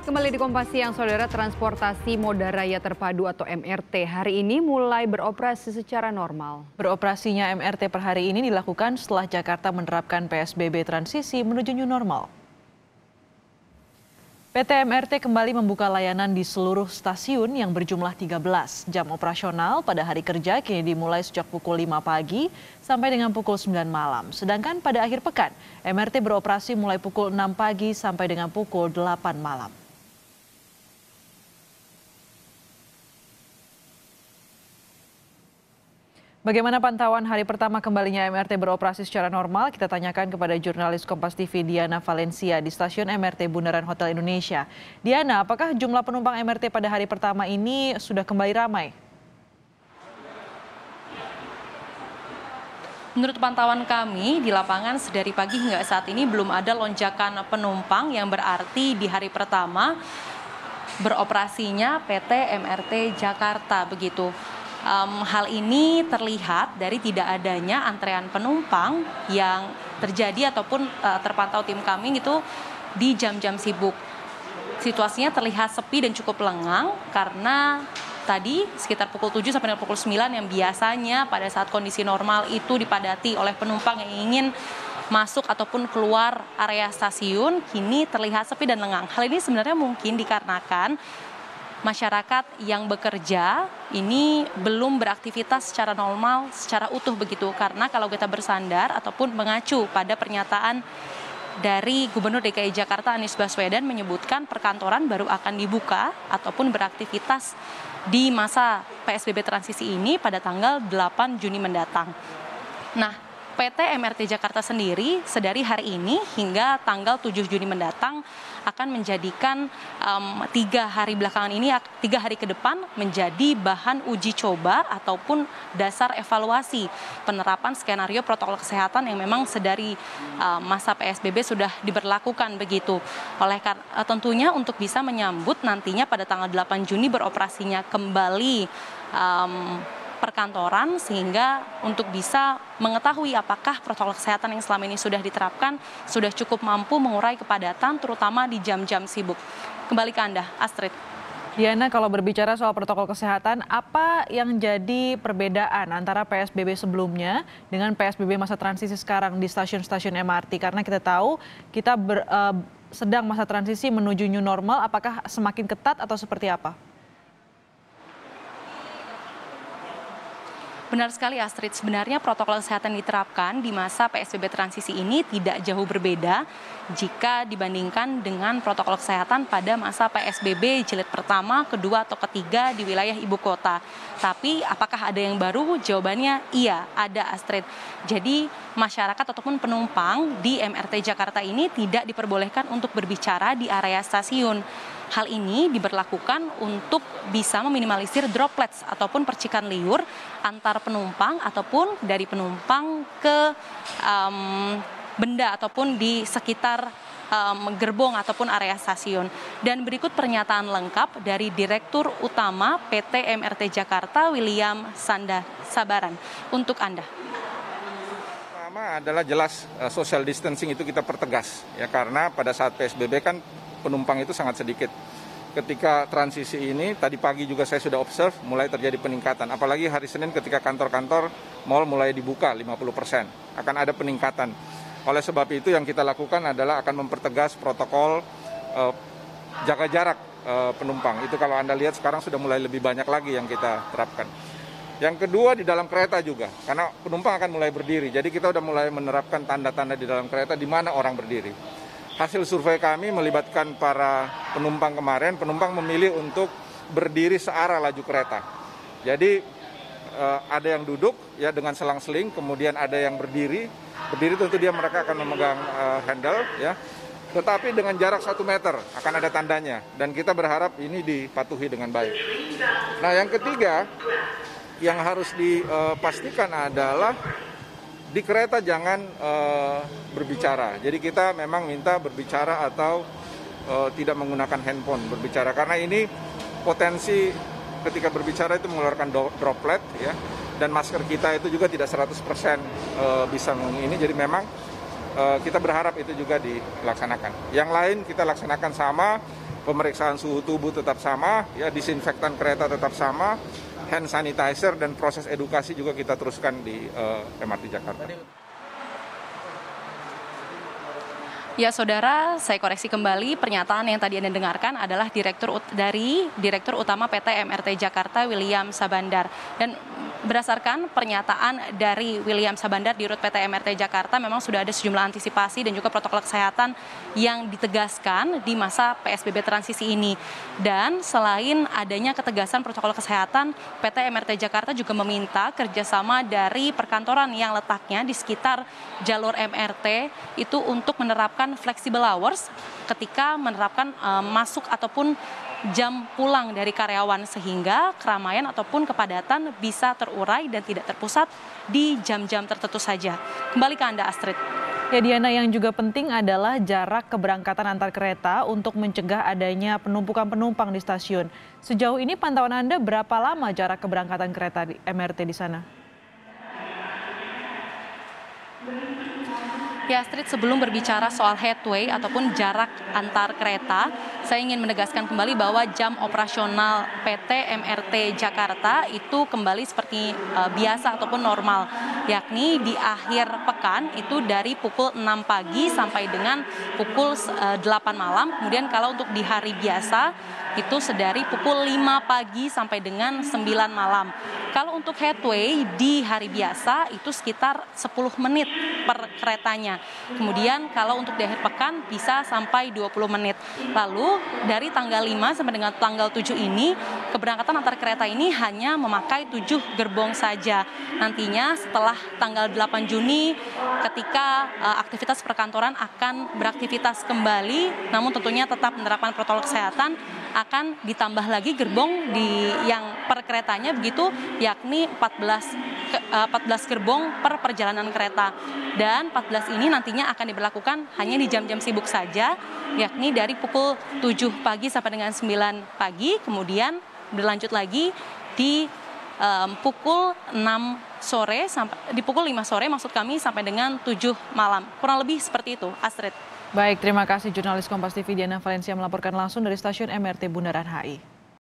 Kembali di Kompas Siang, Saudara. Transportasi Moda Raya Terpadu atau MRT hari ini mulai beroperasi secara normal. Beroperasinya MRT per hari ini dilakukan setelah Jakarta menerapkan PSBB transisi menuju new normal. PT MRT kembali membuka layanan di seluruh stasiun yang berjumlah 13. Jam operasional pada hari kerja kini dimulai sejak pukul 5 pagi sampai dengan pukul 9 malam. Sedangkan pada akhir pekan, MRT beroperasi mulai pukul 6 pagi sampai dengan pukul 8 malam. Bagaimana pantauan hari pertama kembalinya MRT beroperasi secara normal? Kita tanyakan kepada jurnalis Kompas TV Diana Valencia di stasiun MRT Bundaran Hotel Indonesia. Diana, apakah jumlah penumpang MRT pada hari pertama ini sudah kembali ramai? Menurut pantauan kami di lapangan sedari pagi hingga saat ini belum ada lonjakan penumpang, yang berarti di hari pertama beroperasinya PT MRT Jakarta begitu. Hal ini terlihat dari tidak adanya antrean penumpang yang terjadi ataupun terpantau tim kami itu di jam-jam sibuk. Situasinya terlihat sepi dan cukup lengang karena tadi sekitar pukul 7 sampai dengan pukul 9 yang biasanya pada saat kondisi normal itu dipadati oleh penumpang yang ingin masuk ataupun keluar area stasiun, kini terlihat sepi dan lengang. Hal ini sebenarnya mungkin dikarenakan masyarakat yang bekerja ini belum beraktivitas secara normal, secara utuh begitu. Karena kalau kita bersandar ataupun mengacu pada pernyataan dari Gubernur DKI Jakarta Anies Baswedan menyebutkan perkantoran baru akan dibuka ataupun beraktivitas di masa PSBB transisi ini pada tanggal 8 Juni mendatang. Nah, PT MRT Jakarta sendiri sedari hari ini hingga tanggal 7 Juni mendatang akan menjadikan 3 hari belakangan ini, 3 hari ke depan menjadi bahan uji coba ataupun dasar evaluasi penerapan skenario protokol kesehatan yang memang sedari masa PSBB sudah diberlakukan begitu. Oleh karena tentunya untuk bisa menyambut nantinya pada tanggal 8 Juni beroperasinya kembali perkantoran, sehingga untuk bisa mengetahui apakah protokol kesehatan yang selama ini sudah diterapkan sudah cukup mampu mengurai kepadatan terutama di jam-jam sibuk. Kembali ke Anda, Astrid. Diana, kalau berbicara soal protokol kesehatan, apa yang jadi perbedaan antara PSBB sebelumnya dengan PSBB masa transisi sekarang di stasiun-stasiun MRT? Karena kita tahu kita sedang masa transisi menuju new normal, apakah semakin ketat atau seperti apa? Benar sekali Astrid, sebenarnya protokol kesehatan diterapkan di masa PSBB transisi ini tidak jauh berbeda jika dibandingkan dengan protokol kesehatan pada masa PSBB jilid pertama, kedua atau ketiga di wilayah ibu kota. Tapi apakah ada yang baru? Jawabannya iya, ada Astrid. Jadi masyarakat ataupun penumpang di MRT Jakarta ini tidak diperbolehkan untuk berbicara di area stasiun. Hal ini diberlakukan untuk bisa meminimalisir droplets ataupun percikan liur antar penumpang ataupun dari penumpang ke benda ataupun di sekitar gerbong ataupun area stasiun. Dan berikut pernyataan lengkap dari Direktur Utama PT MRT Jakarta, William Sanda Sabaran, untuk Anda. Pertama adalah jelas social distancing itu kita pertegas, ya, karena pada saat PSBB kan penumpang itu sangat sedikit. Ketika transisi ini, tadi pagi juga saya sudah observe, mulai terjadi peningkatan. Apalagi hari Senin ketika kantor-kantor mal mulai dibuka 50%, akan ada peningkatan. Oleh sebab itu yang kita lakukan adalah akan mempertegas protokol jaga jarak penumpang. Itu kalau Anda lihat sekarang sudah mulai lebih banyak lagi yang kita terapkan. Yang kedua di dalam kereta juga, karena penumpang akan mulai berdiri. Jadi kita sudah mulai menerapkan tanda-tanda di dalam kereta di mana orang berdiri. Hasil survei kami melibatkan para penumpang kemarin, penumpang memilih untuk berdiri searah laju kereta. Jadi ada yang duduk ya dengan selang-seling, kemudian ada yang berdiri. Berdiri tentu mereka akan memegang handle ya. Tetapi dengan jarak 1 meter akan ada tandanya dan kita berharap ini dipatuhi dengan baik. Nah, yang ketiga yang harus dipastikan adalah di kereta jangan berbicara. Jadi kita memang minta berbicara atau tidak menggunakan handphone berbicara. Karena ini potensi ketika berbicara itu mengeluarkan droplet, ya. Dan masker kita itu juga tidak 100% bisa ini. Jadi memang kita berharap itu juga dilaksanakan. Yang lain kita laksanakan sama. pemeriksaan suhu tubuh tetap sama, ya disinfektan kereta tetap sama, hand sanitizer dan proses edukasi juga kita teruskan di MRT Jakarta. Ya saudara, saya koreksi kembali pernyataan yang tadi Anda dengarkan adalah Direktur Utama PT MRT Jakarta William Sabandar. Dan berdasarkan pernyataan dari William Sabandar di Rut PT MRT Jakarta memang sudah ada sejumlah antisipasi dan juga protokol kesehatan yang ditegaskan di masa PSBB transisi ini. Dan selain adanya ketegasan protokol kesehatan, PT MRT Jakarta juga meminta kerjasama dari perkantoran yang letaknya di sekitar jalur MRT itu untuk menerapkan flexible hours ketika menerapkan masuk ataupun jam pulang dari karyawan sehingga keramaian ataupun kepadatan bisa terurai dan tidak terpusat di jam-jam tertentu saja. Kembali ke Anda, Astrid. Ya Diana, yang juga penting adalah jarak keberangkatan antar kereta untuk mencegah adanya penumpukan penumpang di stasiun. Sejauh ini pantauan Anda berapa lama jarak keberangkatan kereta di MRT di sana? Ya Astrid, sebelum berbicara soal headway ataupun jarak antar kereta, saya ingin menegaskan kembali bahwa jam operasional PT MRT Jakarta itu kembali seperti biasa ataupun normal, yakni di akhir pekan itu dari pukul 6 pagi sampai dengan pukul 8 malam. Kemudian kalau untuk di hari biasa itu sedari pukul 5 pagi sampai dengan 9 malam. Kalau untuk headway di hari biasa itu sekitar 10 menit per keretanya. Kemudian kalau untuk di akhir pekan bisa sampai 20 menit. Lalu dari tanggal 5 sampai dengan tanggal 7 ini keberangkatan antar kereta ini hanya memakai 7 gerbong saja. Nantinya setelah tanggal 8 Juni ketika aktivitas perkantoran akan beraktivitas kembali, namun tentunya tetap menerapkan protokol kesehatan, akan ditambah lagi gerbong yang per keretanya begitu, yakni 14 gerbong per perjalanan kereta. Dan 14 ini nantinya akan diberlakukan hanya di jam-jam sibuk saja, yakni dari pukul 7 pagi sampai dengan 9 pagi, kemudian berlanjut lagi di pukul 6 sore sampai di pukul 5 sore maksud kami sampai dengan 7 malam. Kurang lebih seperti itu, Astrid. Baik, terima kasih jurnalis Kompas TV Diana Valencia melaporkan langsung dari stasiun MRT Bundaran HI.